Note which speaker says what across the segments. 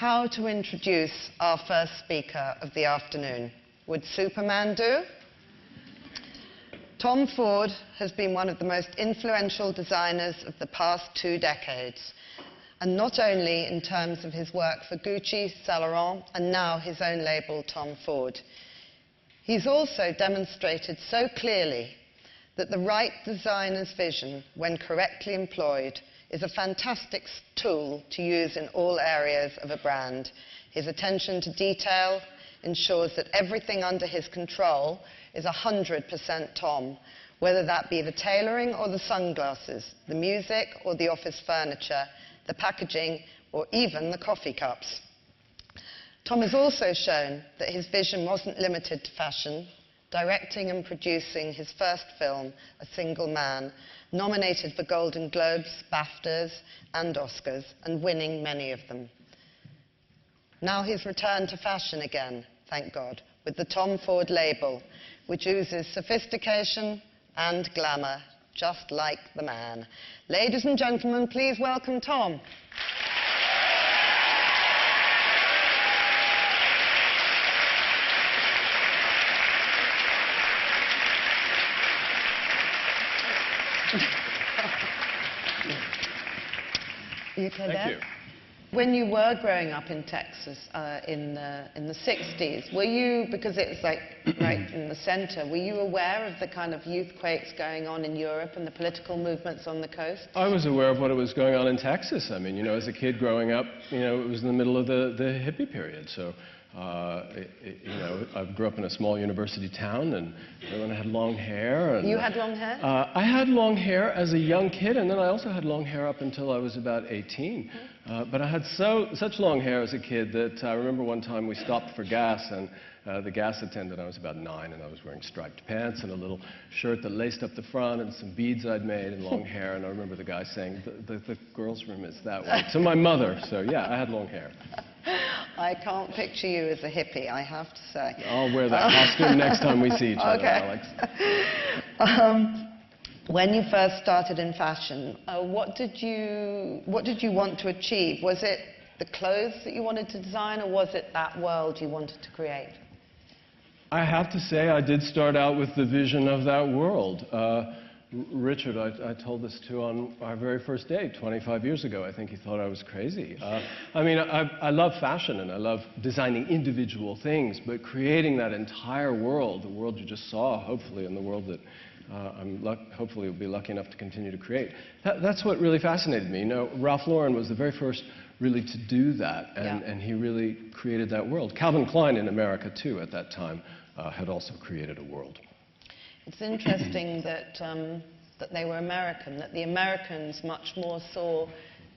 Speaker 1: how to introduce our first speaker of the afternoon. Would Superman do? Tom Ford has been one of the most influential designers of the past 2 decades, and not only in terms of his work for Gucci, Saint Laurent, and now his own label, Tom Ford. He's also demonstrated so clearly that the right designer's vision, when correctly employed, is a fantastic tool to use in all areas of a brand. His attention to detail ensures that everything under his control is 100% Tom, whether that be the tailoring or the sunglasses, the music or the office furniture, the packaging or even the coffee cups. Tom has also shown that his vision wasn't limited to fashion, directing and producing his first film, A Single Man, nominated for Golden Globes, BAFTAs and Oscars, and winning many of them. Now he's returned to fashion again, thank God, with the Tom Ford label, which oozes sophistication and glamour, just like the man. Ladies and gentlemen, please welcome Tom. You okay there?
Speaker 2: Thank you.
Speaker 1: When you were growing up in Texas in the 60s, were you, because it was like right in the center, were you aware of the kind of youth quakes going on in Europe and the political movements on the coast?
Speaker 2: I was aware of what was going on in Texas. I mean, you know, as a kid growing up, you know, it was in the middle of the hippie period. So, you know, I grew up in a small university town, and everyone had long hair. And,
Speaker 1: you had long hair?
Speaker 2: I had long hair as a young kid, and then I also had long hair up until I was about 18. But I had such long hair as a kid that I remember one time we stopped for gas, and the gas attendant, I was about 9, and I was wearing striped pants and a little shirt that laced up the front and some beads I'd made and long hair, and I remember the guy saying, the girls' room is that way. To my mother, so yeah, I had long hair.
Speaker 1: I can't picture you as a hippie, I have to say.
Speaker 2: I'll wear that costume next time we see each other, Alex.
Speaker 1: When you first started in fashion, what did you want to achieve? Was it the clothes that you wanted to design, or was it that world you wanted to create?
Speaker 2: I have to say I did start out with the vision of that world. Richard, I told this to on our very first date 25 years ago. I think he thought I was crazy. I mean, I love fashion and I love designing individual things, but creating that entire world, the world you just saw, hopefully, and the world that hopefully will be lucky enough to continue to create. That's what really fascinated me. You know, Ralph Lauren was the very first really to do that, and he really created that world. Calvin Klein in America, too, at that time, had also created a world.
Speaker 1: It's interesting that they were American, that the Americans much more saw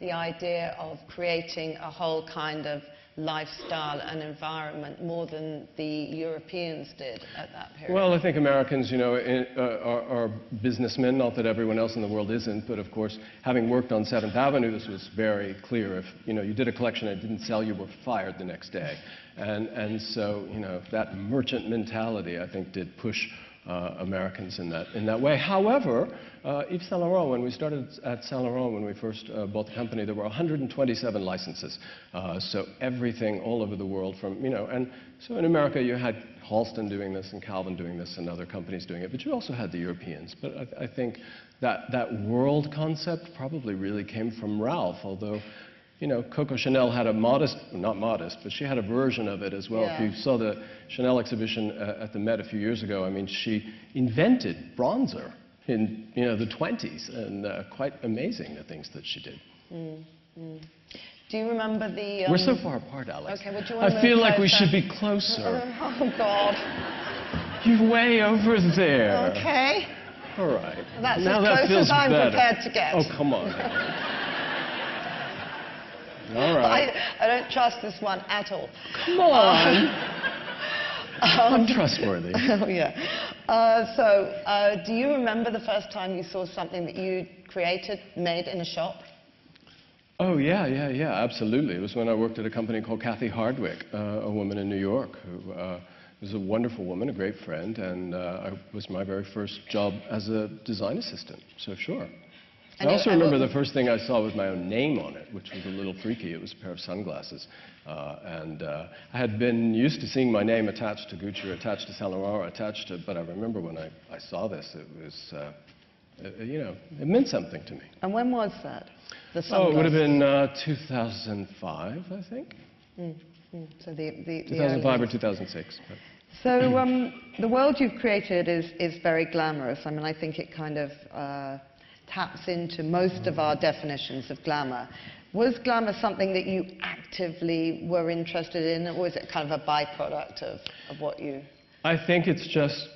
Speaker 1: the idea of creating a whole kind of lifestyle and environment more than the Europeans did at that period.
Speaker 2: Well, I think Americans, you know, are businessmen, not that everyone else in the world isn't, but of course, having worked on 7th Avenue, this was very clear. If, you know, you did a collection and it didn't sell, you were fired the next day. And so, you know, that merchant mentality, I think, did push Americans in that way. However, Yves Saint Laurent, when we started at Saint Laurent, when we first bought the company, there were 127 licenses. So everything all over the world from, you know, and so in America you had Halston doing this and Calvin doing this and other companies doing it, but you also had the Europeans. But I think that world concept probably really came from Ralph, although, you know, Coco Chanel had a modest, not modest, but she had a version of it as well.
Speaker 1: Yeah.
Speaker 2: If you saw the Chanel exhibition at the Met a few years ago, I mean, she invented bronzer in, you know, the 20s, and quite amazing the things that she did.
Speaker 1: Do you remember the...
Speaker 2: We're so far apart, Alex.
Speaker 1: Okay, would you want to
Speaker 2: I feel like we
Speaker 1: closer?
Speaker 2: should be closer.
Speaker 1: Oh, God.
Speaker 2: You're way over there.
Speaker 1: Okay.
Speaker 2: All right.
Speaker 1: That's
Speaker 2: now
Speaker 1: as
Speaker 2: that
Speaker 1: close
Speaker 2: feels
Speaker 1: as I'm
Speaker 2: better.
Speaker 1: prepared to get.
Speaker 2: Oh, come on. All right.
Speaker 1: I don't trust this one at all.
Speaker 2: Come on. I'm trustworthy.
Speaker 1: Oh, yeah. Do you remember the first time you saw something that you created, made in a shop?
Speaker 2: Oh, yeah, absolutely. It was when I worked at a company called Kathy Hardwick, a woman in New York who was a wonderful woman, a great friend, and it was my very first job as a design assistant, so sure. I also remember the first thing I saw was my own name on it, which was a little freaky. It was a pair of sunglasses. I had been used to seeing my name attached to Gucci or attached to Saint Laurent or attached to, but I remember when I saw this, it was, you know, it meant something to me.
Speaker 1: And when was that? The sunglasses?
Speaker 2: Oh, it would have been 2005, I think.
Speaker 1: So the
Speaker 2: 2005 or 2006. But.
Speaker 1: So the world you've created is very glamorous. I mean, I think it kind of taps into most of our definitions of glamour. Was glamour something that you actively were interested in, or was it kind of a byproduct of what you...
Speaker 2: I think it's just...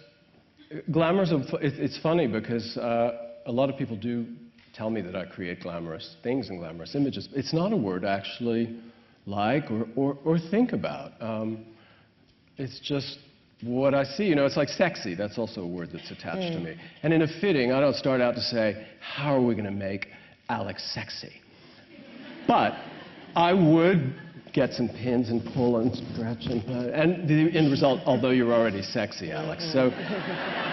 Speaker 2: Glamour's it's funny because a lot of people do tell me that I create glamorous things and glamorous images. It's not a word I actually like or think about. It's just what I see. You know, it's like sexy. That's also a word that's attached to me. And in a fitting, I don't start out to say, how are we going to make Alex sexy? But I would get some pins and pull and stretch and the end result, although you're already sexy, Alex. So,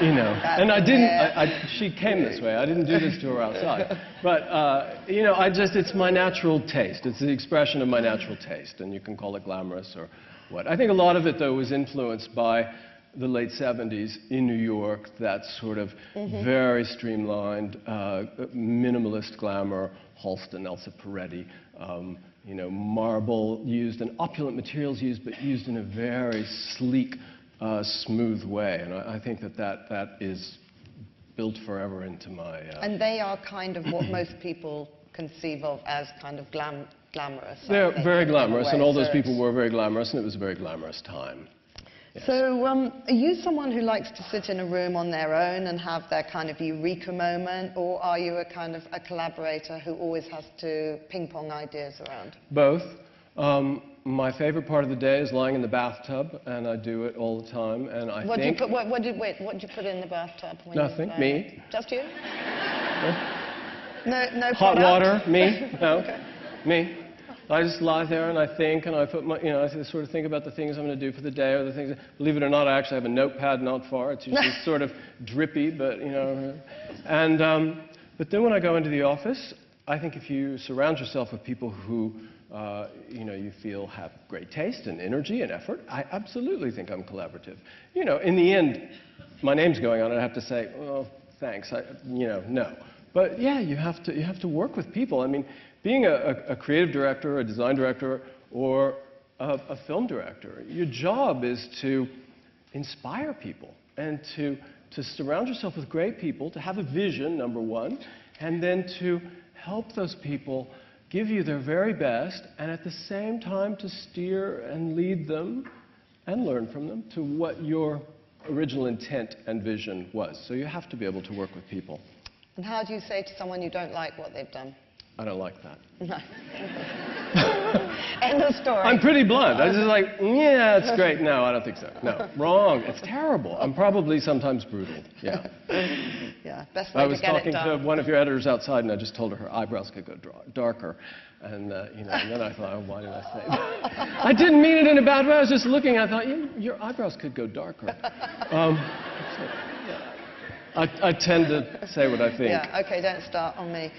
Speaker 2: you know, and I didn't, she came this way. I didn't do this to her outside. But, you know, it's my natural taste. It's the expression of my natural taste. And you can call it glamorous or what. I think a lot of it, though, was influenced by the late 70s in New York, that sort of very streamlined, minimalist glamour, Halston, Elsa Peretti, you know, marble used and opulent materials used, but used in a very sleek, smooth way. And I think that is built forever into my...
Speaker 1: And they are kind of what most people conceive of as kind of glamorous.
Speaker 2: They're very glamorous, and all those people were very glamorous, and it was a very glamorous time. Yes.
Speaker 1: So are you someone who likes to sit in a room on their own and have their kind of eureka moment, or are you a kind of a collaborator who always has to ping-pong ideas around?
Speaker 2: Both. My favorite part of the day is lying in the bathtub, and I do it all the time, and I think...
Speaker 1: What did you put in the bathtub?
Speaker 2: Nothing. Me.
Speaker 1: Just you? No
Speaker 2: hot
Speaker 1: product?
Speaker 2: water. Me. No.
Speaker 1: Okay.
Speaker 2: Me. I just lie there and I think, and I put my, you know, I sort of think about the things I'm going to do for the day, or the things. Believe it or not, I actually have a notepad not far. It's usually sort of drippy, but you know. And but then when I go into the office, I think if you surround yourself with people who, you know, you feel have great taste and energy and effort, I absolutely think I'm collaborative. You know, in the end, my name's going on, and I have to say, well, thanks. You know, no. But yeah, you have to work with people. I mean, being a creative director, a design director, or a film director, your job is to inspire people and to surround yourself with great people, to have a vision, number one, and then to help those people give you their very best, and at the same time to steer and lead them and learn from them to what your original intent and vision was. So you have to be able to work with people.
Speaker 1: And how do you say to someone you don't like what they've done?
Speaker 2: I don't like that.
Speaker 1: No. End of story.
Speaker 2: I'm pretty blunt. I was just like, yeah, it's great. No, I don't think so. No, wrong. It's terrible. I'm probably sometimes brutal. Yeah.
Speaker 1: Yeah, best way to get it done.
Speaker 2: I was talking to one of your editors outside, and I just told her eyebrows could go darker. And, you know, and then I thought, oh, why did I say that? I didn't mean it in a bad way. I was just looking. I thought, your eyebrows could go darker. I tend to say what I think.
Speaker 1: Yeah, okay, don't start on me.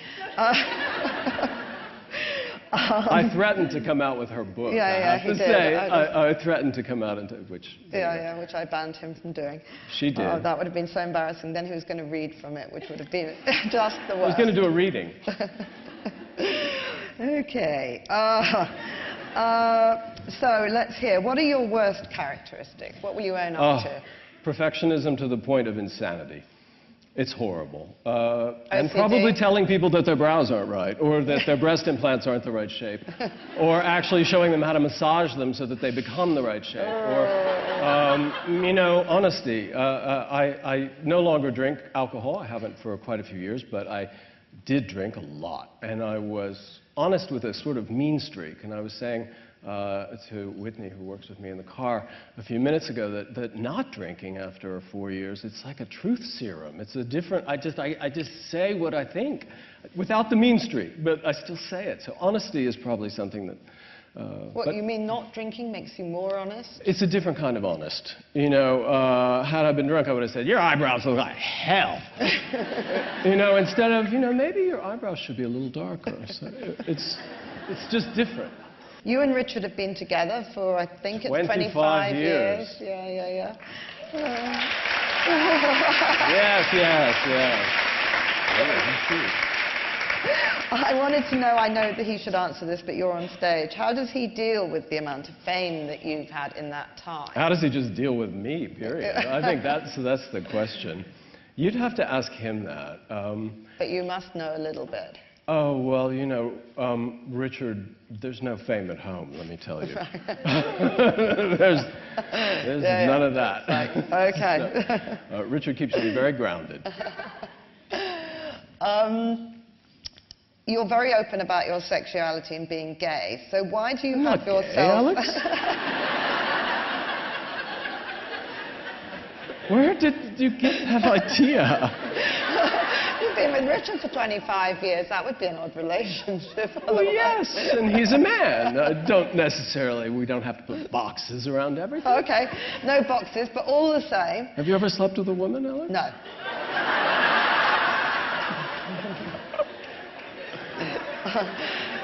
Speaker 2: I threatened to come out with her book.
Speaker 1: Yeah,
Speaker 2: I have to say, I threatented to come out into which.
Speaker 1: Yeah, which I banned him from doing.
Speaker 2: She did.
Speaker 1: Oh, that would have been so embarrassing. Then he was going to read from it, which would have been just the worst.
Speaker 2: I was going to do a reading.
Speaker 1: Okay. So let's hear. What are your worst characteristics? What will you own up to?
Speaker 2: Perfectionism to the point of insanity. It's horrible. And
Speaker 1: OCD?
Speaker 2: probably telling people that their brows aren't right, or that their breast implants aren't the right shape, or actually showing them how to massage them so that they become the right shape. Or, you know, honesty. I no longer drink alcohol. I haven't for quite a few years, but I did drink a lot. And I was honest with a sort of mean streak. And I was saying to Whitney, who works with me in the car, a few minutes ago that not drinking after 4 years, it's like a truth serum. It's a different, I just say what I think without the mean streak, but I still say it. So honesty is probably something that
Speaker 1: What,
Speaker 2: but
Speaker 1: you mean not drinking makes you more honest?
Speaker 2: it's a different kind of honest. You know, had I been drunk, I would have said, your eyebrows look like hell. You know, instead of, you know, maybe your eyebrows should be a little darker. So it's just different.
Speaker 1: You and Richard have been together for, I think it's 25 years. Yeah.
Speaker 2: Yes. Yeah,
Speaker 1: I wanted to know, I know that he should answer this, but you're on stage. How does he deal with the amount of fame that you've had in that time?
Speaker 2: How does he just deal with me, period? I think that's the question. You'd have to ask him that.
Speaker 1: But you must know a little bit.
Speaker 2: Oh, well, you know, Richard, there's no fame at home, let me tell you. there's none of that.
Speaker 1: Okay.
Speaker 2: So, Richard keeps me very grounded.
Speaker 1: You're very open about your sexuality and being gay, so why do you have yourself...
Speaker 2: Gay, Alex? Where did you get that idea?
Speaker 1: You've been with Richard for 25 years. That would be an odd relationship.
Speaker 2: Well, yes, and he's a man. We don't have to put boxes around everything.
Speaker 1: Okay, no boxes, but all the same.
Speaker 2: Have you ever slept with a woman, Alex?
Speaker 1: No.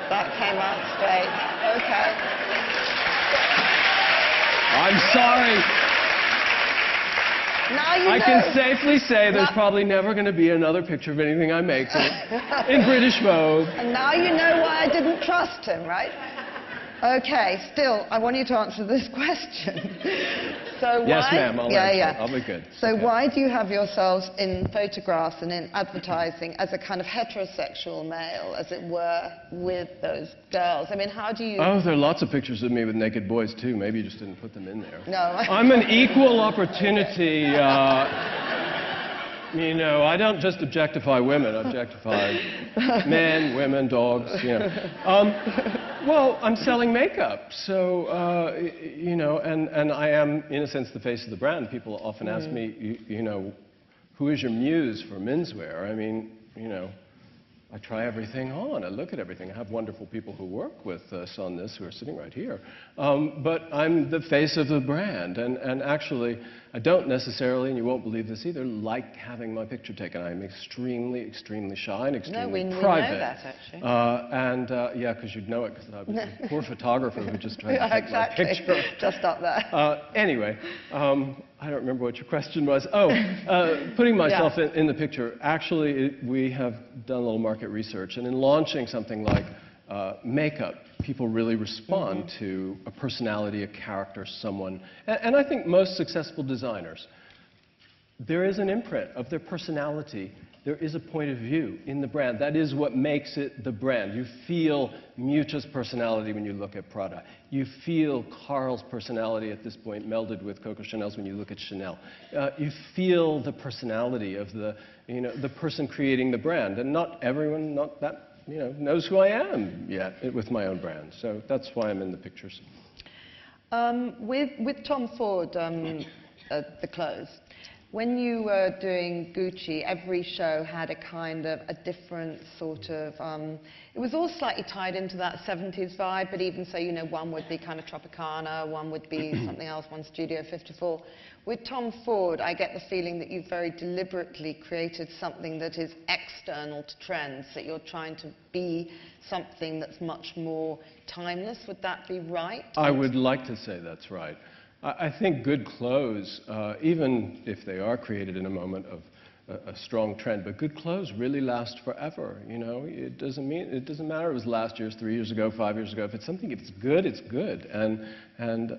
Speaker 1: That came out straight. Okay.
Speaker 2: I'm sorry.
Speaker 1: Now you
Speaker 2: I
Speaker 1: know.
Speaker 2: can safely say there's probably never going to be another picture of anything I make in British Vogue.
Speaker 1: And now you know why I didn't trust him, right? Okay, still, I want you to answer this question. So why...
Speaker 2: Yes, ma'am, I'll answer. I'll be good.
Speaker 1: So
Speaker 2: okay.
Speaker 1: Why do you have yourselves in photographs and in advertising as a kind of heterosexual male, as it were, with those girls? I mean, how do you...
Speaker 2: Oh, there are lots of pictures of me with naked boys, too. Maybe you just didn't put them in there.
Speaker 1: No.
Speaker 2: I'm an equal opportunity... You know, I don't just objectify women. I objectify men, women, dogs, you know. Well, I'm selling makeup, so, you know, and I am, in a sense, the face of the brand. People often ask me, you know, who is your muse for menswear? I mean, you know, I try everything on. I look at everything. I have wonderful people who work with us on this who are sitting right here. But I'm the face of the brand. And actually, I don't necessarily, and you won't believe this either, like having my picture taken. I'm extremely, extremely shy and extremely private.
Speaker 1: We know that, actually.
Speaker 2: Yeah, because you'd know it, because I was a poor photographer who just tried to take my picture.
Speaker 1: Just up there.
Speaker 2: Anyway, I don't remember what your question was. Oh, putting myself in the picture. Actually, we have done a little market research, and in launching something like makeup, people really respond to a personality, a character, someone. And I think most successful designers, there is an imprint of their personality. There is a point of view in the brand. That is what makes it the brand. You feel Mucha's personality when you look at Prada. You feel Carl's personality at this point melded with Coco Chanel's when you look at Chanel. You feel the personality of the, you know, the person creating the brand. And not everyone, not that, you know, knows who I am yet with my own brand. So that's why I'm in the pictures.
Speaker 1: With Tom Ford, the clothes, when you were doing Gucci, every show had a kind of a different sort of, it was all slightly tied into that 70s vibe, but even so, you know, one would be kind of Tropicana, one would be something else, one Studio 54. With Tom Ford, I get the feeling that you've very deliberately created something that is external to trends, that you're trying to be something that's much more timeless. Would that be right?
Speaker 2: I would like to say that's right. I think good clothes, even if they are created in a moment of a strong trend, but good clothes really last forever. You know, it doesn't matter if it was last year's, 3 years ago, 5 years ago. If it's something, if it's good, it's good. And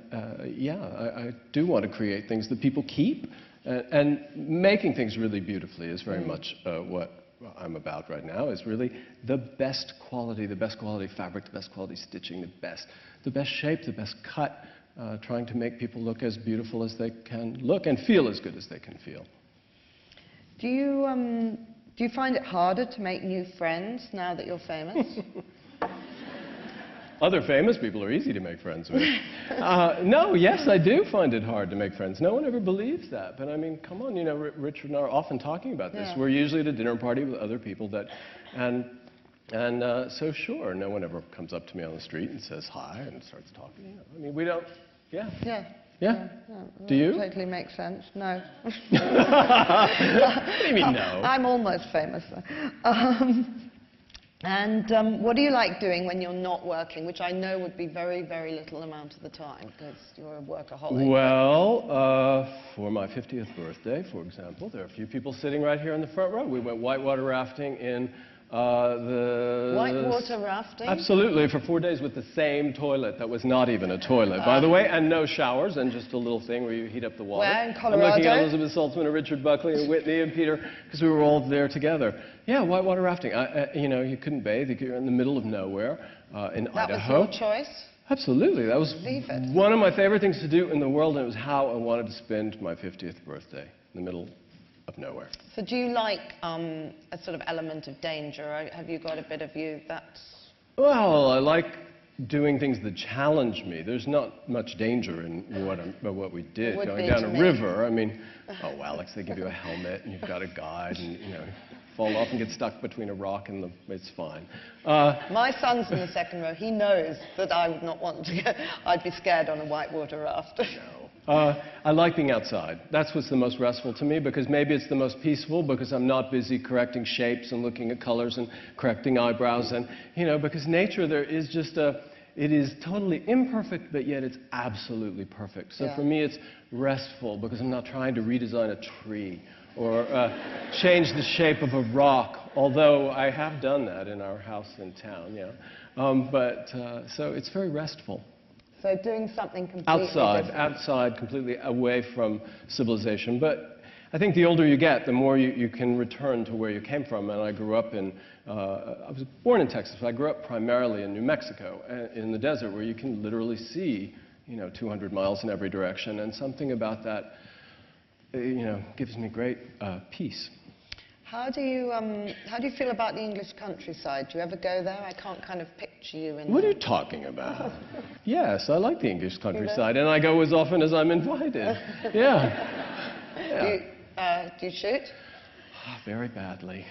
Speaker 2: yeah, I do want to create things that people keep, and making things really beautifully is very much what I'm about right now. Is really the best quality fabric, the best quality stitching, the best shape, the best cut. Trying to make people look as beautiful as they can look and feel as good as they can feel.
Speaker 1: Do you find it harder to make new friends now that you're famous?
Speaker 2: Other famous people are easy to make friends with. No, yes, I do find it hard to make friends. No one ever believes that. But I mean, come on, you know, Richard and I are often talking about this.
Speaker 1: Yeah.
Speaker 2: We're usually at a dinner party with other people and And so sure, no one ever comes up to me on the street and says hi and starts talking. You know, I mean, we don't, yeah.
Speaker 1: Yeah.
Speaker 2: Yeah?
Speaker 1: Well,
Speaker 2: Do you?
Speaker 1: Totally makes sense. No.
Speaker 2: What do you mean no?
Speaker 1: I'm almost famous. What do you like doing when you're not working, which I know would be very, very little amount of the time, because you're a workaholic.
Speaker 2: Well, for my 50th birthday, for example, there are a few people sitting right here in the front row. We went whitewater rafting in the...
Speaker 1: Whitewater rafting?
Speaker 2: Absolutely, for 4 days with the same toilet that was not even a toilet, by the way, and no showers, and just a little thing where you heat up the water.
Speaker 1: Where, in Colorado?
Speaker 2: I'm looking at Elizabeth Saltzman and Richard Buckley and Whitney and Peter, because we were all there together. Yeah, whitewater rafting. You know, you couldn't bathe. You're in the middle of nowhere in Idaho.
Speaker 1: That was your choice?
Speaker 2: Absolutely. That was one of my favorite things to do in the world, and it was how I wanted to spend my 50th birthday, in the middle of nowhere.
Speaker 1: So do you like a sort of element of danger? Or have you got a bit of you that's...
Speaker 2: Well, I like doing things that challenge me. There's not much danger in what we did. Going down a river, I mean, oh, Alex, they give you a helmet, and you've got a guide, and, you know, fall off and get stuck between a rock and it's fine.
Speaker 1: My son's in the second row. He knows that I would not want to go. I'd be scared on a whitewater raft.
Speaker 2: No. I like being outside. That's what's the most restful to me, because maybe it's the most peaceful, because I'm not busy correcting shapes and looking at colors and correcting eyebrows, and, you know, because nature, there is just it is totally imperfect, but yet it's absolutely perfect. So for me, it's restful, because I'm not trying to redesign a tree or change the shape of a rock, although I have done that in our house in town, yeah. So it's very restful.
Speaker 1: So doing something completely different.
Speaker 2: Outside, completely away from civilization. But I think the older you get, the more you can return to where you came from. And I grew up in, I was born in Texas, but I grew up primarily in New Mexico, in the desert, where you can literally see, you know, 200 miles in every direction. And something about that, you know, gives me great peace.
Speaker 1: How do you feel about the English countryside? Do you ever go there? I can't kind of picture you in...
Speaker 2: What are you talking about? Yes, I like the English countryside, and I go as often as I'm invited. Yeah.
Speaker 1: Do you shoot?
Speaker 2: Very badly.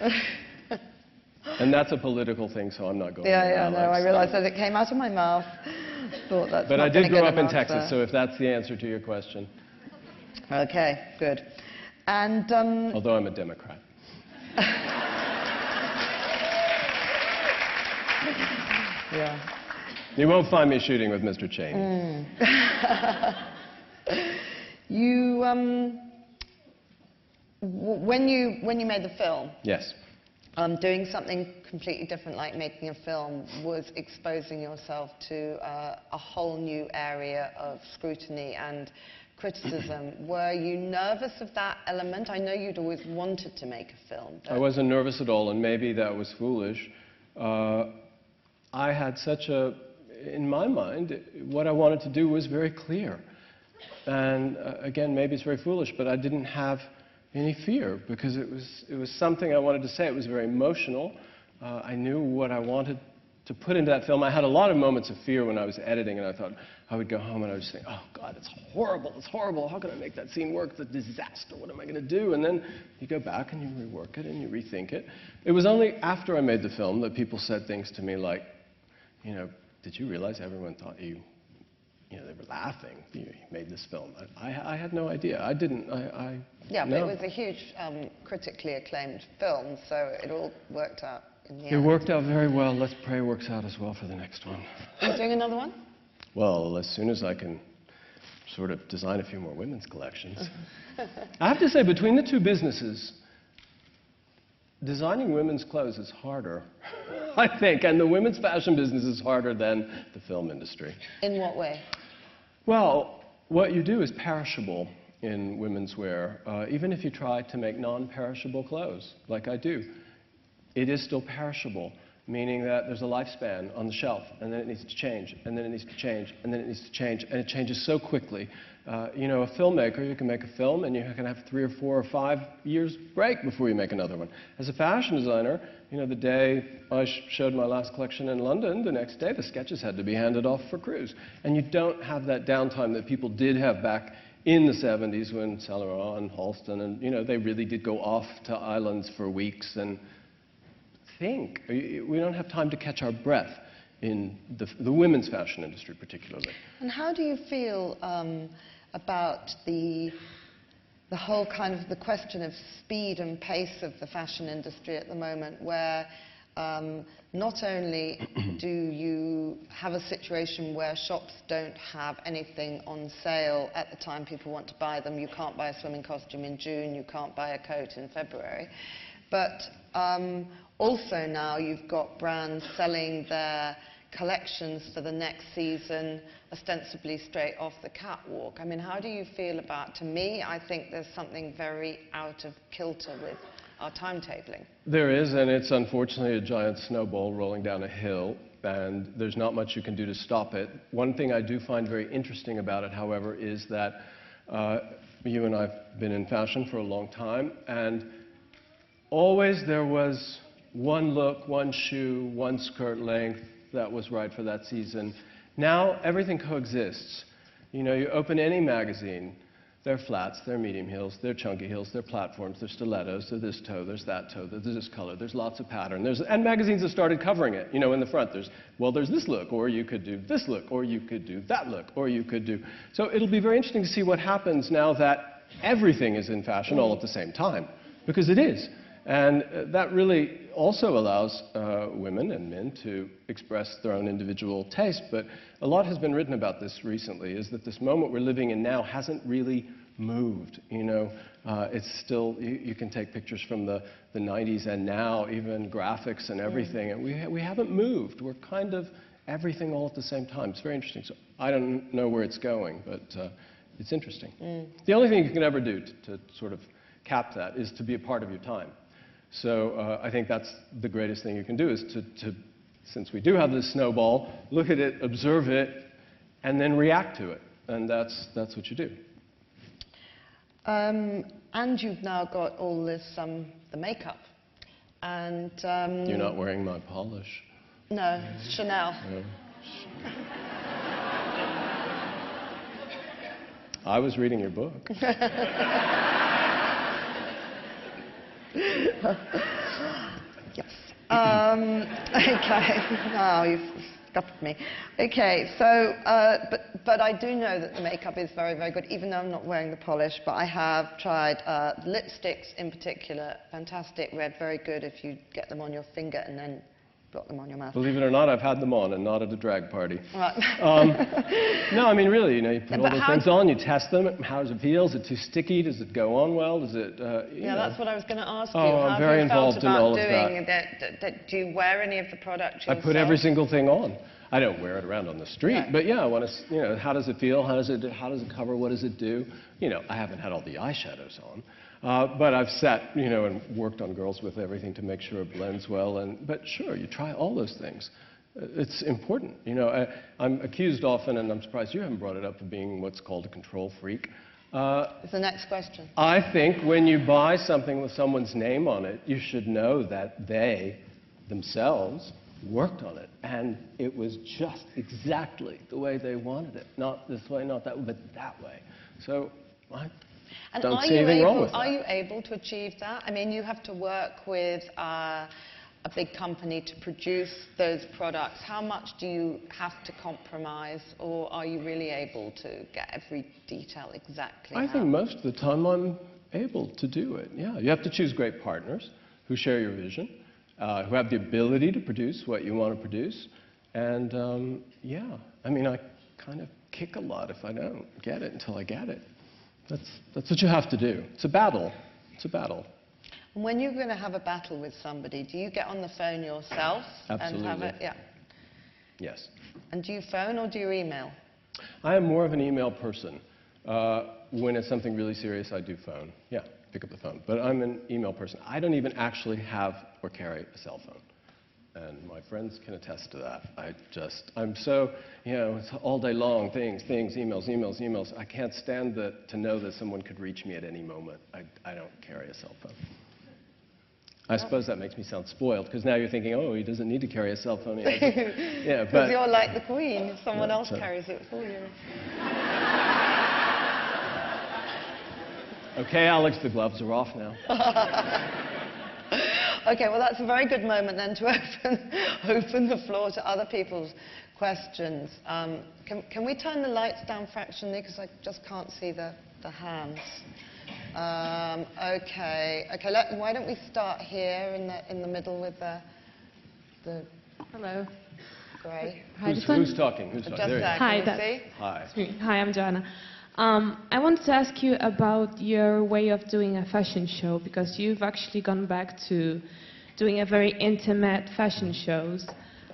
Speaker 2: And that's a political thing, so I'm not going
Speaker 1: Yeah, no, I realized that it came out of my mouth. Thought that's
Speaker 2: But
Speaker 1: not
Speaker 2: I did grow up in
Speaker 1: answer.
Speaker 2: Texas, so if that's the answer to your question.
Speaker 1: Okay, good. And
Speaker 2: although I'm a Democrat.
Speaker 1: Yeah.
Speaker 2: You won't find me shooting with Mr. Cheney.
Speaker 1: You, when you made the film,
Speaker 2: yes,
Speaker 1: doing something completely different, like making a film, was exposing yourself to a whole new area of scrutiny and criticism. Were you nervous of that element? I know you'd always wanted to make a film.
Speaker 2: I wasn't nervous at all, and maybe that was foolish. I had such a, in my mind, what I wanted to do was very clear. And again, maybe it's very foolish, but I didn't have any fear, because it was something I wanted to say. It was very emotional. I knew what I wanted to put into that film. I had a lot of moments of fear when I was editing, and I thought I would go home and I would just think, oh God, it's horrible, it's horrible. How can I make that scene work? It's a disaster. What am I going to do? And then you go back and you rework it and you rethink it. It was only after I made the film that people said things to me like, you know, did you realize everyone thought you know, they were laughing. You made this film. I had no idea. I didn't.
Speaker 1: Yeah, but it was a huge, critically acclaimed film, so it all worked out in the end.
Speaker 2: It worked out very well. Let's pray it works out as well for the next one.
Speaker 1: Are you doing another one?
Speaker 2: Well, as soon as I can sort of design a few more women's collections. I have to say, between the two businesses, designing women's clothes is harder, I think, and the women's fashion business is harder than the film industry.
Speaker 1: In what way?
Speaker 2: Well, what you do is perishable in women's wear. Even if you try to make non-perishable clothes, like I do, it is still perishable, meaning that there's a lifespan on the shelf, and then it needs to change, and then it needs to change, and then it needs to change, and it changes so quickly. You know, a filmmaker, you can make a film, and you can have 3 or 4 or 5 years break before you make another one. As a fashion designer, you know, the day I showed my last collection in London, the next day the sketches had to be handed off for cruise. And you don't have that downtime that people did have back in the 70s when Saint Laurent and Halston, and, you know, they really did go off to islands for weeks and think. We don't have time to catch our breath in the women's fashion industry particularly.
Speaker 1: And how do you feel about the whole kind of the question of speed and pace of the fashion industry at the moment, where not only do you have a situation where shops don't have anything on sale at the time people want to buy them, you can't buy a swimming costume in June, you can't buy a coat in February, but also now you've got brands selling their collections for the next season ostensibly straight off the catwalk. I mean, how do you feel about, to me, I think there's something very out of kilter with our timetabling.
Speaker 2: There is, and it's unfortunately a giant snowball rolling down a hill, and there's not much you can do to stop it. One thing I do find very interesting about it, however, is that you and I have been in fashion for a long time, and always there was one look, one shoe, one skirt length that was right for that season. Now everything coexists. You know, you open any magazine, they're flats, they're medium heels, they're chunky heels, they're platforms, they're stilettos, they're this toe, there's that toe, there's this color, there's lots of pattern. And magazines have started covering it, you know, in the front. There's this look, or you could do this look, or you could do that look, or you could do... So it'll be very interesting to see what happens now that everything is in fashion all at the same time, because it is. And that really also allows women and men to express their own individual taste. But a lot has been written about this recently, is that this moment we're living in now hasn't really moved. You know, it's still, you can take pictures from the 90s and now, even graphics and everything, and we haven't moved. We're kind of everything all at the same time. It's very interesting. So I don't know where it's going, but it's interesting. The only thing you can ever do to sort of cap that is to be a part of your time. So I think that's the greatest thing you can do, is to, since we do have this snowball, look at it, observe it, and then react to it. And that's what you do.
Speaker 1: And you've now got all this, the makeup. And
Speaker 2: you're not wearing my polish.
Speaker 1: No, Chanel.
Speaker 2: No. I was reading your book.
Speaker 1: Yes. Okay. Oh, you've stopped me. Okay. So, but I do know that the makeup is very, very good, even though I'm not wearing the polish. But I have tried lipsticks in particular. Fantastic. Red, very good if you get them on your finger and then put them on your mouth.
Speaker 2: Believe it or not, I've had them on, and not at a drag party.
Speaker 1: Right.
Speaker 2: No, I mean, really, you know, you put all the things on, you test them. How does it feel? Is it too sticky? Does it go on well? Does it,
Speaker 1: yeah, know. That's what I was going to ask you.
Speaker 2: Oh, I'm very involved in all of
Speaker 1: that. Do you wear any of the products yourself?
Speaker 2: I put every single thing on. I don't wear it around on the street, right. But yeah, I want to, you know, how does it feel? How does it cover? What does it do? You know, I haven't had all the eyeshadows on. But I've sat, you know, and worked on girls with everything to make sure it blends well. But sure, you try all those things. It's important. You know, I'm accused often, and I'm surprised you haven't brought it up, of being what's called a control freak.
Speaker 1: It's the next question.
Speaker 2: I think when you buy something with someone's name on it, you should know that they themselves worked on it. And it was just exactly the way they wanted it. Not this way, not that way, but that way. So I don't see anything wrong with that.
Speaker 1: Are you able to achieve that? I mean, you have to work with a big company to produce those products. How much do you have to compromise, or are you really able to get every detail exactly?
Speaker 2: I think most of the time I'm able to do it, yeah. You have to choose great partners who share your vision, who have the ability to produce what you want to produce. And yeah, I mean, I kind of kick a lot if I don't get it until I get it. That's what you have to do. It's a battle. It's a battle.
Speaker 1: When you're going to have a battle with somebody, do you get on the phone yourself?
Speaker 2: Absolutely.
Speaker 1: And have it? Yeah.
Speaker 2: Yes.
Speaker 1: And do you phone or do you email?
Speaker 2: I am more of an email person. When it's something really serious, I do phone. Yeah, pick up the phone. But I'm an email person. I don't even actually have or carry a cell phone. And my friends can attest to that. I'm so, you know, it's all day long, things, emails. I can't stand to know that someone could reach me at any moment. I don't carry a cell phone. I suppose that makes me sound spoiled, because now you're thinking, oh, he doesn't need to carry a cell phone. Yeah,
Speaker 1: because you're like the Queen. Someone else carries it for you.
Speaker 2: Okay, Alex, the gloves are off now.
Speaker 1: Okay, well, that's a very good moment then to open the floor to other people's questions. Can we turn the lights down fractionally, because I just can't see the hands. Okay. Why don't we start here in the middle with the
Speaker 3: Hello.
Speaker 1: grey.
Speaker 2: Who's talking? Who's talking?
Speaker 1: Just there.
Speaker 3: Hi,
Speaker 1: Can you see?
Speaker 2: Hi.
Speaker 3: Hi, I'm Joanna. I wanted to ask you about your way of doing a fashion show, because you've actually gone back to doing a very intimate fashion shows,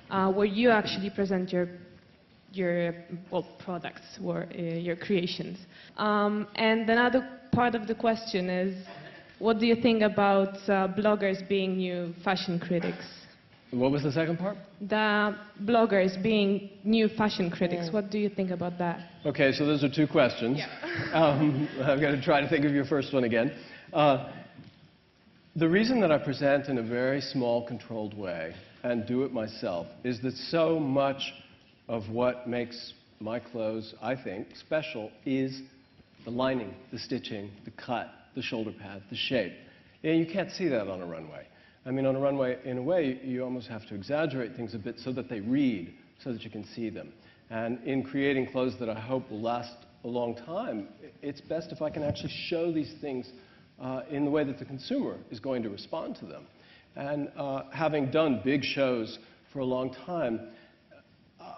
Speaker 3: where you actually present your products or your creations. And another part of the question is, what do you think about bloggers being new fashion critics?
Speaker 2: What was the second part?
Speaker 3: The bloggers being new fashion critics. What do you think about that?
Speaker 2: Okay, so those are two questions.
Speaker 3: Yeah.
Speaker 2: I've got to try to think of your first one again. The reason that I present in a very small, controlled way and do it myself is that so much of what makes my clothes, I think, special is the lining, the stitching, the cut, the shoulder pad, the shape. And you can't see that on a runway. I mean, on a runway, in a way, you almost have to exaggerate things a bit so that they read, so that you can see them. And in creating clothes that I hope will last a long time, it's best if I can actually show these things in the way that the consumer is going to respond to them. And having done big shows for a long time,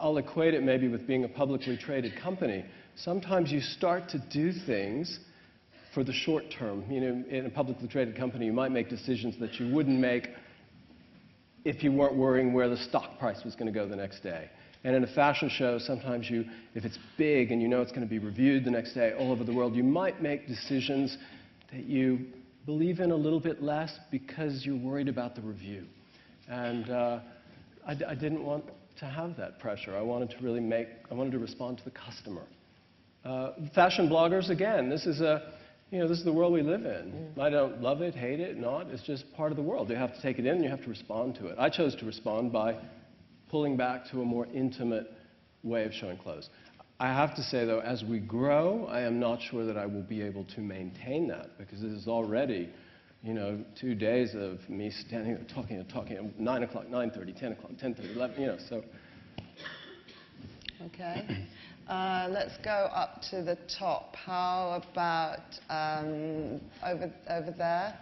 Speaker 2: I'll equate it maybe with being a publicly traded company. Sometimes you start to do things for the short term. You know, in a publicly traded company, you might make decisions that you wouldn't make if you weren't worrying where the stock price was going to go the next day. And in a fashion show, sometimes if it's big and you know it's going to be reviewed the next day all over the world, you might make decisions that you believe in a little bit less because you're worried about the review. And I didn't want to have that pressure. I wanted to respond to the customer. Fashion bloggers, again, this is the world we live in. I don't love it, hate it, not. It's just part of the world. You have to take it in and you have to respond to it. I chose to respond by pulling back to a more intimate way of showing clothes. I have to say, though, as we grow, I am not sure that I will be able to maintain that, because this is already, 2 days of me standing there talking at 9 o'clock, 9:30, 10 o'clock, 10:30, 11, so.
Speaker 1: Okay. Let's go up to the top. How about over there?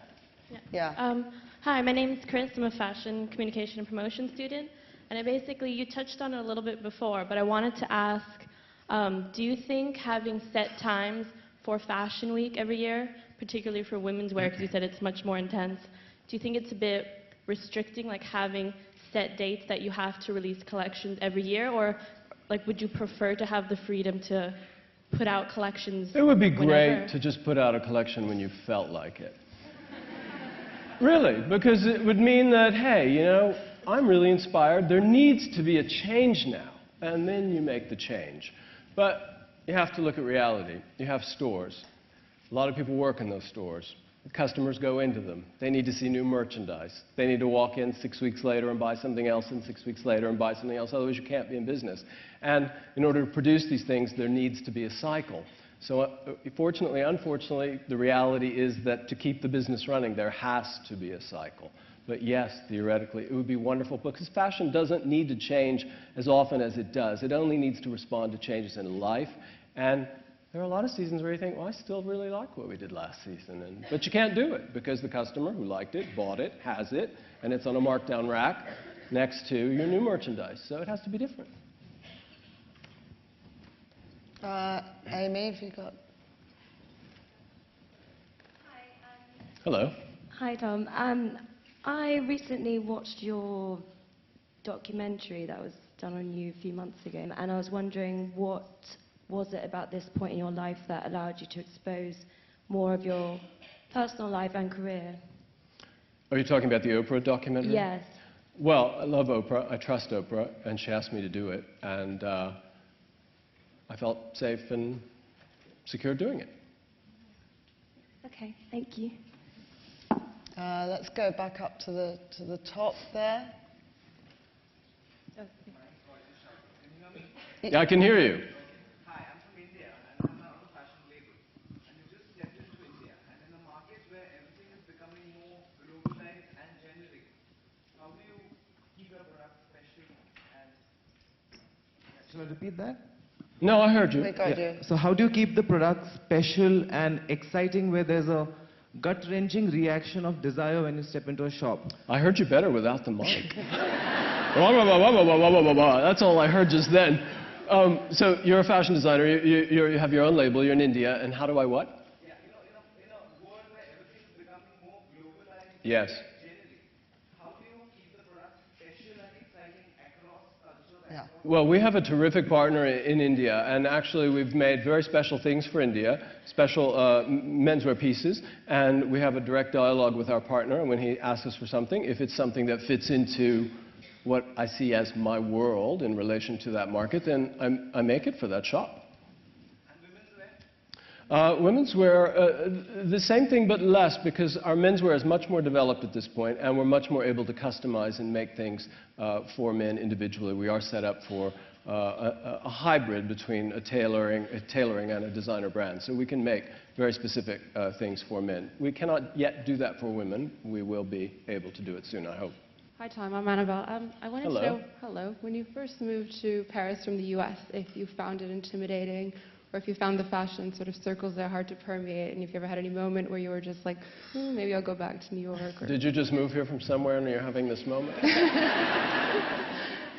Speaker 1: Yeah.
Speaker 4: Hi, my name is Chris. I'm a fashion communication and promotion student. And you touched on it a little bit before, but I wanted to ask, do you think having set times for Fashion Week every year, particularly for women's wear, because you said it's much more intense, do you think it's a bit restricting, like having set dates that you have to release collections every year? Or would you prefer to have the freedom to put out collections
Speaker 2: It would be
Speaker 4: whenever?
Speaker 2: great to just put out a collection when you felt like it. Really, because it would mean that, hey, I'm really inspired. There needs to be a change now. And then you make the change. But you have to look at reality. You have stores. A lot of people work in those stores. The customers go into them. They need to see new merchandise. They need to walk in 6 weeks later and buy something else, and 6 weeks later and buy something else. Otherwise, you can't be in business. And in order to produce these things, there needs to be a cycle. So fortunately, unfortunately, the reality is that to keep the business running, there has to be a cycle. But yes, theoretically, it would be wonderful, because fashion doesn't need to change as often as it does. It only needs to respond to changes in life. And there are a lot of seasons where you think, well, I still really like what we did last season. But you can't do it, because the customer who liked it, bought it, has it, and it's on a markdown rack next to your new merchandise. So it has to be different.
Speaker 1: Amy, have you got...
Speaker 2: Hello.
Speaker 5: Hi, Tom. I recently watched your documentary that was done on you a few months ago, and I was wondering, what was it about this point in your life that allowed you to expose more of your personal life and career?
Speaker 2: Are you talking about the Oprah documentary?
Speaker 5: Yes.
Speaker 2: Well, I love Oprah. I trust Oprah, and she asked me to do it, and I felt safe and secure doing it.
Speaker 5: Okay, thank you.
Speaker 1: Let's go back up to the top there.
Speaker 2: Yeah, I can hear you.
Speaker 6: Hi, I'm from India and I'm on a fashion label. And you just stepped into India, and in a market where everything is becoming more globalized and generic,
Speaker 7: Shall I repeat that?
Speaker 2: No, I heard you.
Speaker 1: We got you.
Speaker 7: So how do you keep the product special and exciting where there's a gut-wrenching reaction of desire when you step into a shop?
Speaker 2: I heard you better without the mic. That's all I heard just then. So you're a fashion designer. You have your own label. You're in India. And how do I what?
Speaker 6: Yeah, in a world where everything is becoming more globalized,
Speaker 2: Yes.
Speaker 6: generally, how do you keep the product special and exciting across cultures?
Speaker 1: Yeah.
Speaker 2: Well, we have a terrific partner in India, and actually we've made very special things for India, special menswear pieces, and we have a direct dialogue with our partner, and when he asks us for something, if it's something that fits into what I see as my world in relation to that market, then I make it for that shop. Women's wear, the same thing but less, because our menswear is much more developed at this point, and we're much more able to customize and make things for men individually. We are set up for a hybrid between a tailoring and a designer brand. So we can make very specific things for men. We cannot yet do that for women. We will be able to do it soon, I hope.
Speaker 8: Hi Tom, I'm Annabelle. I wanted
Speaker 2: Hello.
Speaker 8: to know, hello, when you first moved to Paris from the US, if you found it intimidating, or if you found the fashion sort of circles there hard to permeate, and if you ever had any moment where you were just like, maybe I'll go back to New York. Or
Speaker 2: Did you just move here from somewhere and you're having this moment?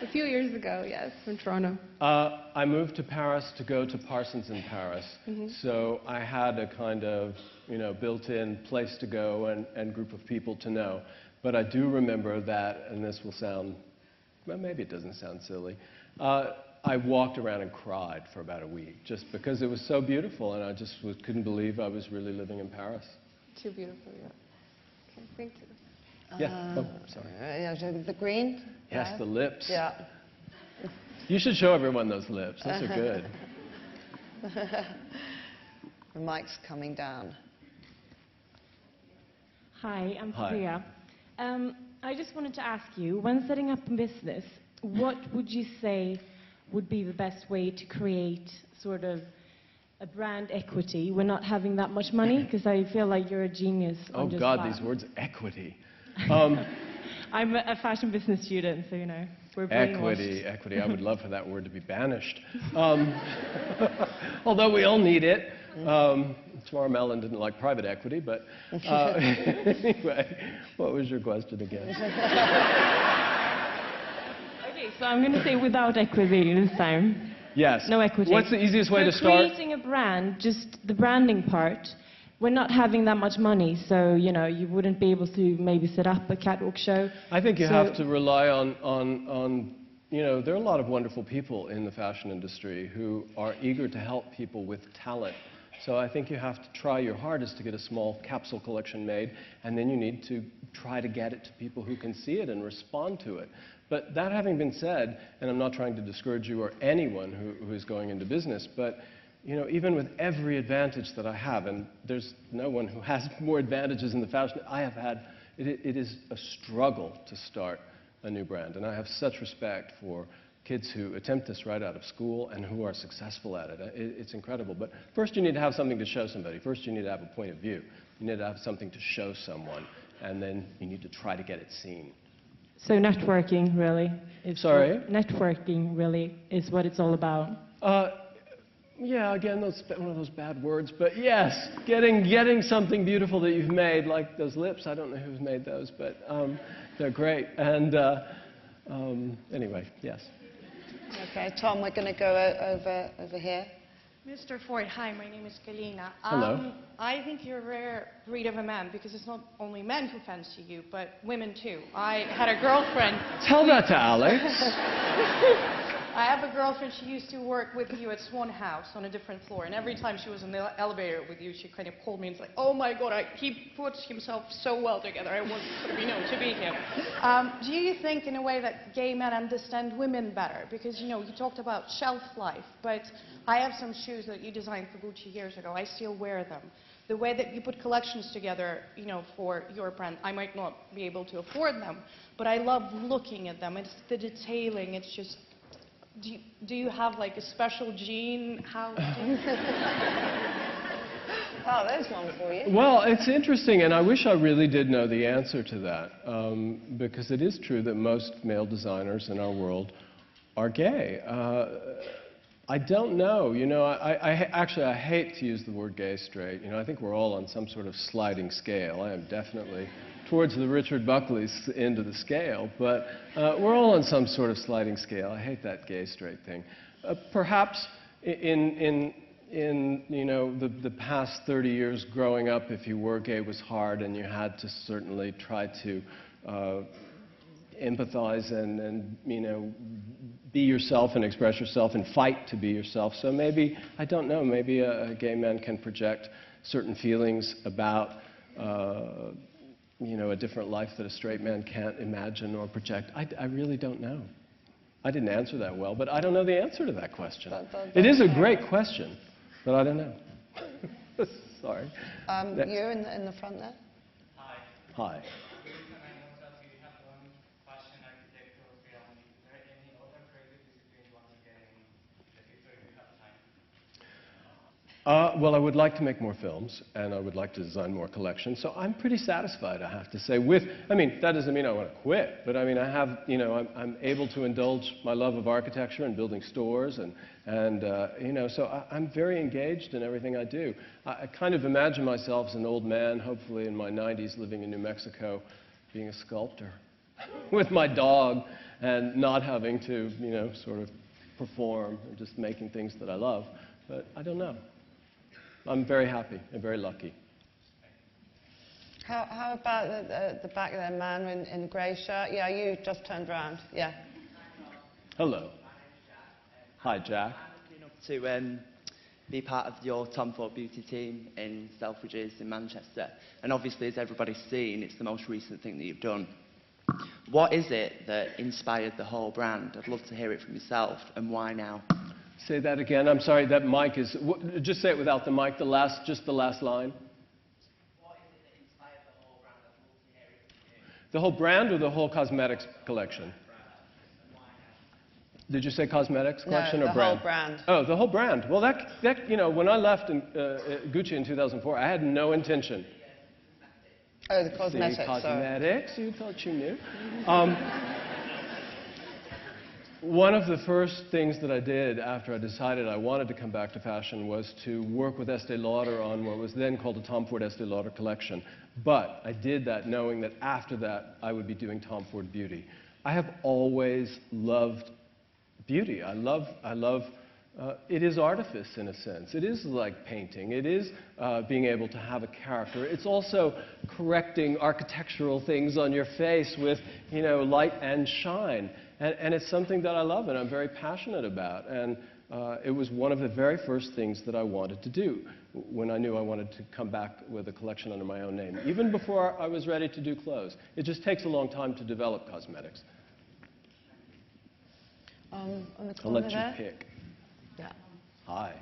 Speaker 8: a few years ago, yes, from Toronto.
Speaker 2: I moved to Paris to go to Parsons in Paris. So I had a kind of, built-in place to go and group of people to know. But I do remember that, and this will sound, well, maybe it doesn't sound silly. I walked around and cried for about a week, just because it was so beautiful, and I just couldn't believe I was really living in Paris.
Speaker 8: Too beautiful, yeah. Okay, thank you.
Speaker 2: Yeah. Oh, sorry.
Speaker 1: Yeah, the green?
Speaker 2: Yes, the lips.
Speaker 1: Yeah.
Speaker 2: You should show everyone those lips. Those are good.
Speaker 1: The mic's coming down.
Speaker 9: Hi, I'm
Speaker 2: Hi.
Speaker 9: Priya. I just wanted to ask you, when setting up a business, what would you say would be the best way to create sort of a brand equity when not having that much money? Because I feel like you're a genius
Speaker 2: Oh
Speaker 9: on just
Speaker 2: God,
Speaker 9: that.
Speaker 2: these words, equity.
Speaker 9: I'm a fashion business student, so we're brainwashed.
Speaker 2: Equity. I would love for that word to be banished. Although we all need it. Tamara Mellon didn't like private equity, but anyway, what was your question again?
Speaker 9: Okay, so I'm going to say without equity this time.
Speaker 2: Yes.
Speaker 9: No equity.
Speaker 2: What's the easiest way
Speaker 9: so
Speaker 2: to start?
Speaker 9: Creating a brand, just the branding part, we're not having that much money, so you wouldn't be able to maybe set up a catwalk show.
Speaker 2: I think you have to rely on there are a lot of wonderful people in the fashion industry who are eager to help people with talent. So I think you have to try your hardest to get a small capsule collection made, and then you need to try to get it to people who can see it and respond to it. But that having been said, and I'm not trying to discourage you or anyone who is going into business, but even with every advantage that I have, and there's no one who has more advantages in the fashion I have had, it is a struggle to start a new brand. And I have such respect for kids who attempt this right out of school and who are successful at it. It's incredible. But first you need to have something to show somebody. First you need to have a point of view. You need to have something to show someone. And then you need to try to get it seen.
Speaker 9: So networking, really.
Speaker 2: Sorry?
Speaker 9: Networking, really, is what it's all about.
Speaker 2: Yeah, again, one of those bad words. But yes, getting something beautiful that you've made, like those lips. I don't know who's made those, but they're great. And anyway, yes.
Speaker 1: Okay, Tom, we're going to go over here.
Speaker 10: Mr. Ford, hi, my name is Galina.
Speaker 2: Hello.
Speaker 10: I think you're a rare breed of a man because it's not only men who fancy you, but women too. I had a girlfriend.
Speaker 2: Tell that to Alex.
Speaker 10: I have a girlfriend, she used to work with you at Swan House on a different floor, and every time she was in the elevator with you, she kind of called me and was like, oh my God, he puts himself so well together, I want to be him. Do you think in a way that gay men understand women better? Because, you talked about shelf life, but I have some shoes that you designed for Gucci years ago, I still wear them. The way that you put collections together, for your brand, I might not be able to afford them, but I love looking at them. It's the detailing, it's just... Do you have like a special gene? How?
Speaker 1: Oh, there's one for you.
Speaker 2: Well, it's interesting, and I wish I really did know the answer to that, because it is true that most male designers in our world are gay. I don't know. You know, actually, I hate to use the word gay straight. You know, I think we're all on some sort of sliding scale. I am definitely towards the Richard Buckley's end of the scale, but we're all on some sort of sliding scale. I hate that gay straight thing. Perhaps in you know, the past 30 years growing up, if you were gay was hard, and you had to certainly try to empathize and you know, be yourself and express yourself and fight to be yourself. So maybe, I don't know, maybe a gay man can project certain feelings about you know, a different life that a straight man can't imagine or project. I really don't know. I didn't answer that well, but I don't know the answer to that question. It is a great question, but I don't know. Sorry.
Speaker 1: You in the front there?
Speaker 6: Hi.
Speaker 2: Hi. Well, I would like to make more films, and I would like to design more collections, so I'm pretty satisfied, I have to say, with, I mean, that doesn't mean I want to quit, but I mean, I have, you know, I'm able to indulge my love of architecture and building stores, and you know, so I'm very engaged in everything I do. I kind of imagine myself as an old man, hopefully in my 90s, living in New Mexico, being a sculptor, with my dog, and not having to, you know, sort of perform, and just making things that I love, but I don't know. I'm very happy and very lucky.
Speaker 1: How about the back there, man in the grey shirt? Yeah, you just turned around. Yeah.
Speaker 2: Hello. Hi, Jack.
Speaker 11: I'm lucky enough to be part of your Tom Ford Beauty team in Selfridges in Manchester. And obviously, as everybody's seen, it's the most recent thing that you've done. What is it that inspired the whole brand? I'd love to hear it from yourself, and why now?
Speaker 2: Say that again. I'm sorry, that mic is... just say it without the mic, just the last line.
Speaker 11: What is it that inspired the whole brand? I'd love to hear it from you.
Speaker 2: The whole brand or the whole cosmetics collection? Did you say cosmetics collection or brand?
Speaker 1: The whole brand.
Speaker 2: Oh, the whole brand. Well, that you know, when I left Gucci in 2004, I had no intention.
Speaker 1: Oh, the cosmetics.
Speaker 2: See, cosmetics, you thought you knew. One of the first things that I did after I decided I wanted to come back to fashion was to work with Estee Lauder on what was then called the Tom Ford Estee Lauder collection. But I did that knowing that after that I would be doing Tom Ford Beauty. I have always loved beauty. It is artifice in a sense. It is like painting. It is being able to have a character. It's also correcting architectural things on your face with, you know, light and shine. And it's something that I love and I'm very passionate about. And it was one of the very first things that I wanted to do when I knew I wanted to come back with a collection under my own name, even before I was ready to do clothes. It just takes a long time to develop cosmetics.
Speaker 1: On the
Speaker 2: I'll
Speaker 1: corner
Speaker 2: let you
Speaker 1: there.
Speaker 2: pick.
Speaker 1: Yeah.
Speaker 2: Hi.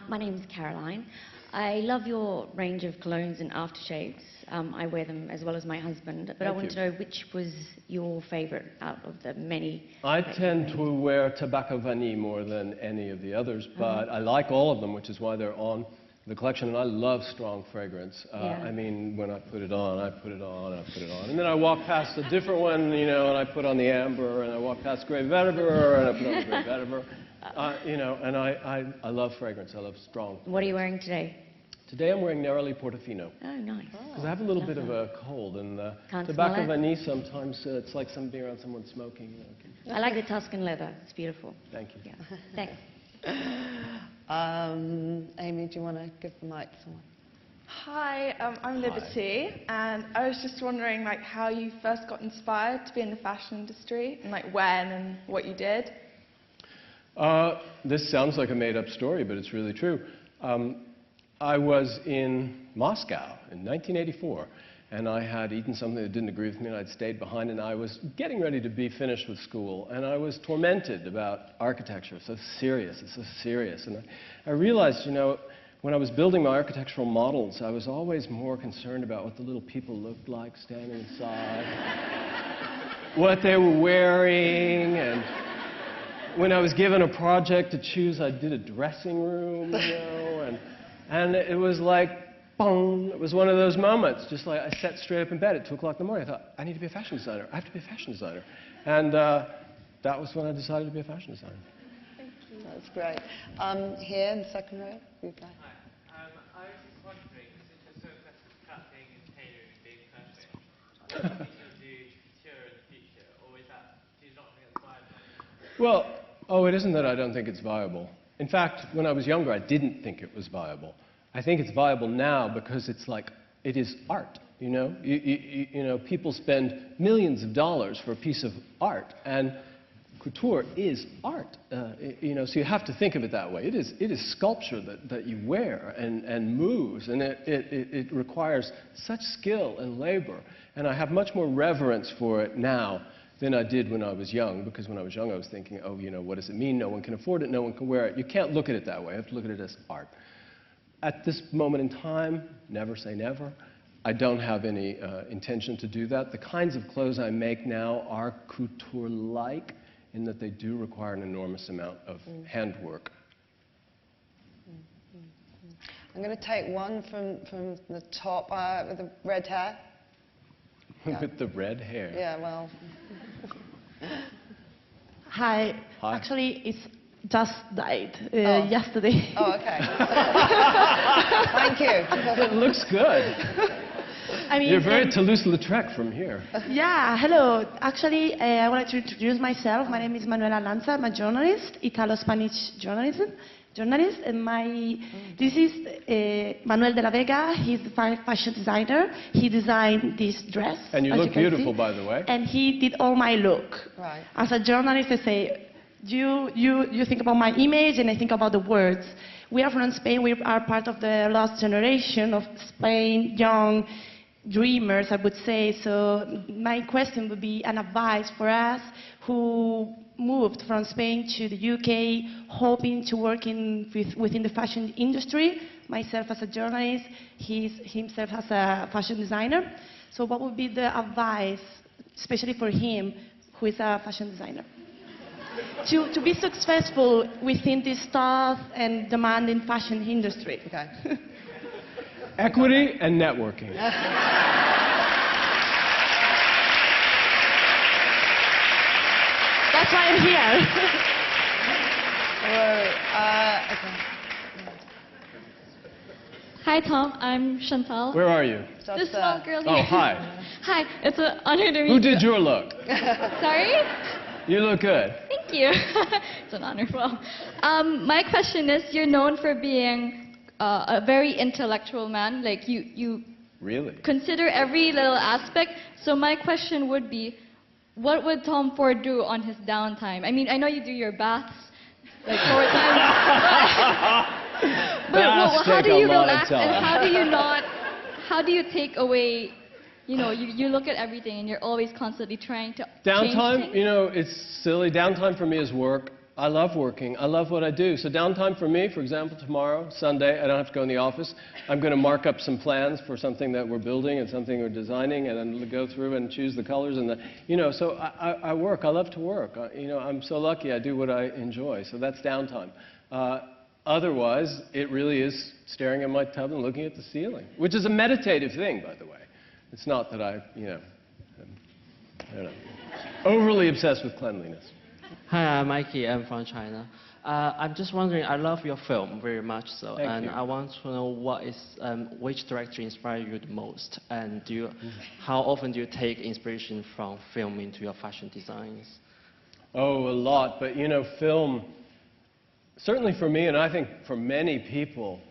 Speaker 12: My name is Caroline. I love your range of colognes and aftershaves. I wear them as well as my husband, but I want to know which was your favorite out of the many.
Speaker 2: I tend to wear Tobacco Vanille more than any of the others, but I like all of them, which is why they're on the collection, and I love strong fragrance. I mean, when I put it on, I put it on, I put it on. And then I walk past a different one, you know, and I put on the amber, and I walk past Grey Vetiver, and I put on the Grey Vetiver. You know, and I love fragrance. I love strong.
Speaker 12: What are you wearing today?
Speaker 2: Today I'm wearing Neroli Portofino.
Speaker 12: Oh, nice.
Speaker 2: Because I have a little bit of a cold, and Tobacco Vanille sometimes it's like being around someone smoking. You know.
Speaker 12: I like the Tuscan leather. It's beautiful.
Speaker 2: Thank you.
Speaker 12: Yeah. Thanks.
Speaker 1: Amy, do you want to give the mic to someone?
Speaker 13: Hi, I'm Liberty, and I was just wondering, like, how you first got inspired to be in the fashion industry, and like when and what you did.
Speaker 2: This sounds like a made-up story, but it's really true. I was in Moscow in 1984, and I had eaten something that didn't agree with me, and I'd stayed behind, and I was getting ready to be finished with school, and I was tormented about architecture. It's so serious, it's so serious. And I realized, you know, when I was building my architectural models, I was always more concerned about what the little people looked like standing inside, what they were wearing, and when I was given a project to choose, I did a dressing room, you know, and it was like, boom, it was one of those moments, just like I sat straight up in bed at 2 o'clock in the morning. I thought, I need to be a fashion designer. I have to be a fashion designer. And that was when I decided to be a fashion designer.
Speaker 1: Thank you. That's great. Here in the second row. You guys.
Speaker 14: I was just wondering, since you're so obsessed with cutting and tailoring and being perfect, what do you think you'll do to couture in the future, or is that, do you not think it's viable?
Speaker 2: Well, oh, it isn't that I don't think it's viable. In fact, when I was younger, I didn't think it was viable. I think it's viable now because it's like, it is art, you know? You know, people spend millions of dollars for a piece of art, and couture is art, you know, so you have to think of it that way. It is sculpture that you wear and moves, and it requires such skill and labor, and I have much more reverence for it now than I did when I was young, because when I was young I was thinking, oh, you know, what does it mean? No one can afford it, no one can wear it. You can't look at it that way. You have to look at it as art. At this moment in time, never say never. I don't have any intention to do that. The kinds of clothes I make now are couture-like in that they do require an enormous amount of handwork.
Speaker 1: I'm going to take one from the top with the red hair.
Speaker 2: With the red hair.
Speaker 1: Yeah, well.
Speaker 15: Hi.
Speaker 2: Hi.
Speaker 15: Actually, it's just died yesterday.
Speaker 1: Oh, okay. Thank you.
Speaker 2: It looks good.
Speaker 15: I mean,
Speaker 2: you're very Toulouse-Lautrec from here.
Speaker 15: Yeah, hello. Actually, I wanted to introduce myself. My name is Manuela Lanza. I'm a journalist, Italo-Spanish journalist. And this is Manuel de la Vega. He's the fashion designer. He designed this dress.
Speaker 2: And you look beautiful, by the way.
Speaker 15: And he did all my look.
Speaker 1: Right.
Speaker 15: As a journalist, I say, you think about my image, and I think about the words. We are from Spain. We are part of the lost generation of Spain, young dreamers, I would say. So my question would be an advice for us who moved from Spain to the UK, hoping to work within the fashion industry. Myself as a journalist, himself as a fashion designer. So what would be the advice, especially for him, who is a fashion designer, to be successful within this tough and demanding fashion industry?
Speaker 1: Okay.
Speaker 2: Equity and networking.
Speaker 15: That's why I'm here.
Speaker 1: Okay.
Speaker 16: Hi, Tom. I'm Chantal.
Speaker 2: Where are you?
Speaker 16: This small girl here.
Speaker 2: Oh, hi.
Speaker 16: Hi. It's an honor to meet you.
Speaker 2: Who did your look?
Speaker 16: Sorry?
Speaker 2: You look good.
Speaker 16: Thank you. It's an honor. Well, my question is, you're known for being a very intellectual man. Like, you
Speaker 2: really
Speaker 16: consider every little aspect. So my question would be, what would Tom Ford do on his downtime? I mean, I know you do your baths like 4 times. But how do you relax, and how do you take away, you know, you look at everything and you're always constantly trying to change
Speaker 2: Downtime,
Speaker 16: things?
Speaker 2: you know, it's silly. Downtime for me is work. I love working. I love what I do. So downtime for me, for example, tomorrow, Sunday, I don't have to go in the office. I'm going to mark up some plans for something that we're building and something we're designing, and then go through and choose the colors and you know, so I work. I love to work. You know, I'm so lucky I do what I enjoy. So that's downtime. Otherwise, it really is staring at my tub and looking at the ceiling, which is a meditative thing, by the way. It's not that I don't know, overly obsessed with cleanliness.
Speaker 17: Hi, I'm Mikey. I'm from China. I'm just wondering, I love your film very much so,
Speaker 2: Thank you.
Speaker 17: I want to know which director inspired you the most, and how often do you take inspiration from film into your fashion designs?
Speaker 2: Oh, a lot, but you know, film, certainly for me, and I think for many people,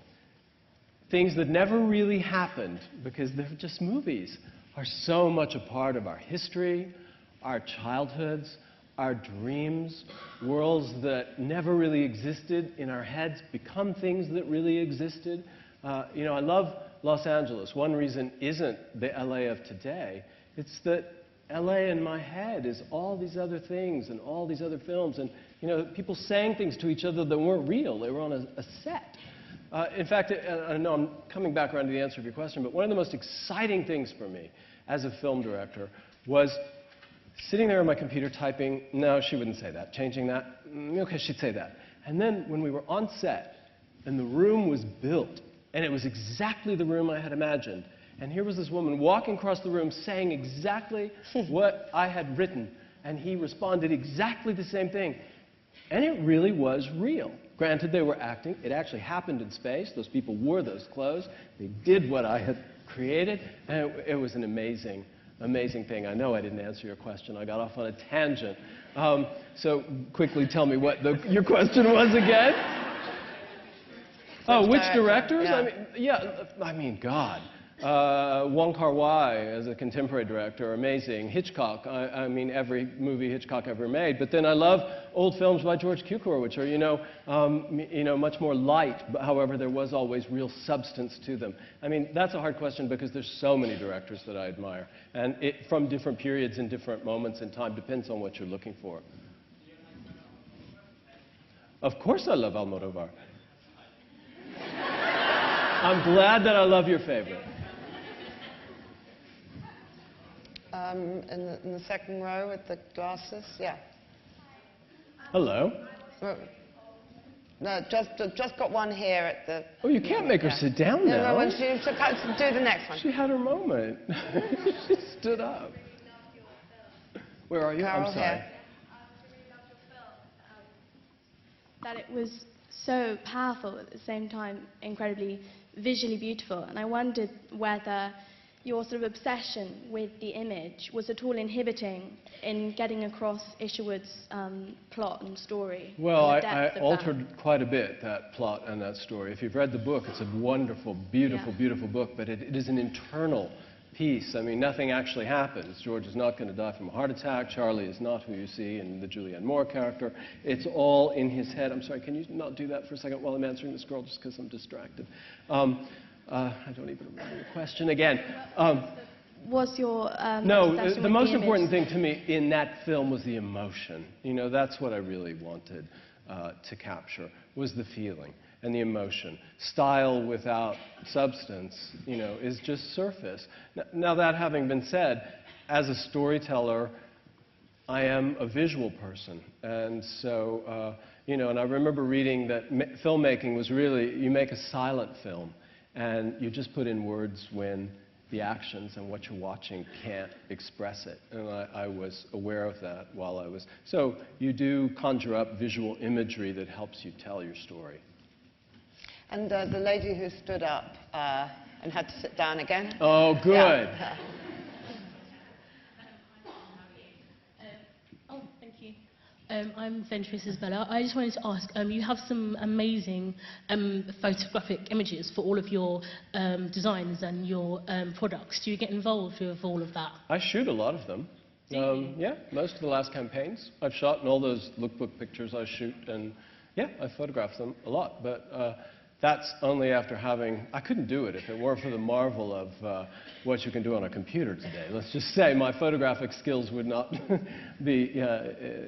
Speaker 2: things that never really happened because they're just movies are so much a part of our history, our childhoods, our dreams. Worlds that never really existed in our heads become things that really existed. You know, I love Los Angeles. One reason isn't the LA of today. It's that LA in my head is all these other things and all these other films. And, you know, people saying things to each other that weren't real. They were on a set. In fact, I know I'm coming back around to the answer of your question, but one of the most exciting things for me as a film director was sitting there on my computer typing, no, she wouldn't say that, changing that, okay, she'd say that. And then when we were on set, and the room was built, and it was exactly the room I had imagined, and here was this woman walking across the room saying exactly what I had written, And he responded exactly the same thing. And it really was real. Granted, they were acting. It actually happened in space. Those people wore those clothes. They did what I had created. And it was an amazing, amazing thing. I know I didn't answer your question. I got off on a tangent. So quickly tell me what your question was again. Oh, which directors? I mean, God. Wong Kar-wai as a contemporary director, amazing. Hitchcock, I mean, every movie Hitchcock ever made. But then I love old films by George Cukor, which are, much more light. But however, there was always real substance to them. I mean, that's a hard question because there's so many directors that I admire, and from different periods and different moments in time, depends on what you're looking for. Of course, I love Almodovar. I'm glad that I love your favorite.
Speaker 1: In the second row with the glasses, yeah.
Speaker 2: Hello.
Speaker 1: No, just got one here at the...
Speaker 2: Oh, you can't make her sit down now.
Speaker 1: No, when she do the next one.
Speaker 2: She had her moment. She stood up. Where are you?
Speaker 1: Carol,
Speaker 2: I'm sorry.
Speaker 1: here.
Speaker 4: That it was so powerful, at the same time incredibly visually beautiful, and I wondered whether your sort of obsession with the image was at all inhibiting in getting across Isherwood's plot and story.
Speaker 2: Well,
Speaker 4: and the
Speaker 2: I
Speaker 4: depth of
Speaker 2: altered quite a bit that plot and that story. If you've read the book, it's a wonderful, beautiful, beautiful book, but it is an internal piece. I mean, nothing actually happens. George is not going to die from a heart attack. Charlie is not who you see in the Julianne Moore character. It's all in his head. I'm sorry, can you not do that for a second while I'm answering this girl, just because I'm distracted? I don't even remember your question again.
Speaker 4: Was your
Speaker 2: no, the most important thing to me in that film was the emotion. You know, that's what I really wanted to capture, was the feeling and the emotion. Style without substance, you know, is just surface. Now that having been said, as a storyteller, I am a visual person. And so, you know, and I remember reading that filmmaking was really, you make a silent film. And you just put in words when the actions and what you're watching can't express it. And I was aware of that while I was... So you do conjure up visual imagery that helps you tell your story.
Speaker 1: And the lady who stood up and had to sit down again.
Speaker 2: Oh, good.
Speaker 1: Yeah.
Speaker 18: Oh, thank you. I'm Venturous Isabella. I just wanted to ask, you have some amazing photographic images for all of your designs and your products. Do you get involved with all of that?
Speaker 2: I shoot a lot of them. Yeah, most of the last campaigns I've shot, and all those lookbook pictures I shoot, and yeah, I photograph them a lot. But that's only after having... I couldn't do it if it weren't for the marvel of what you can do on a computer today. Let's just say my photographic skills would not be,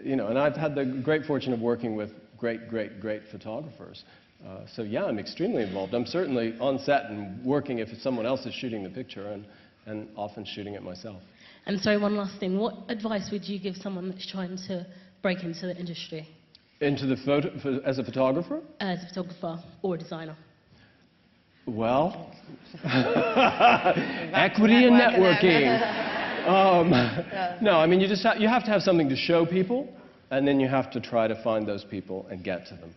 Speaker 2: you know, and I've had the great fortune of working with great, great, great photographers. So yeah, I'm extremely involved. I'm certainly on set and working if someone else is shooting the picture, and often shooting it myself.
Speaker 18: And sorry, one last thing. What advice would you give someone that's trying to break into the industry?
Speaker 2: Into the as a photographer?
Speaker 18: As a photographer or a designer.
Speaker 2: Well, equity and networking. No, I mean, you have to have something to show people, and then you have to try to find those people and get to them.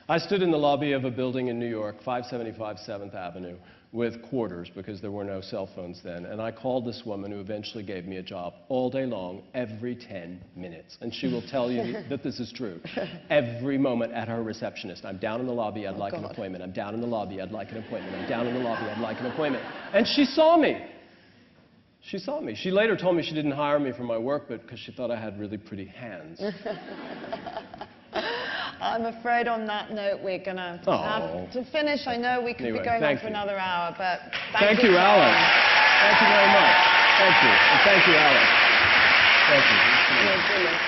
Speaker 2: I stood in the lobby of a building in New York, 575 7th Avenue, with quarters, because there were no cell phones then, and I called this woman who eventually gave me a job all day long, every 10 minutes. And she will tell you that this is true. Every moment at her receptionist, I'm down in the lobby, I'd like an appointment. I'm down in the lobby, I'd like an appointment. I'm down in the lobby, I'd like an appointment. And she saw me. She saw me. She later told me she didn't hire me for my work, but because she thought I had really pretty hands.
Speaker 1: I'm afraid on that note we're going to have to finish. I know we could be going on for another hour, but
Speaker 2: thank you, Alex. Thank you very much. Thank you. And thank you, Alex. Thank you.
Speaker 1: You're brilliant.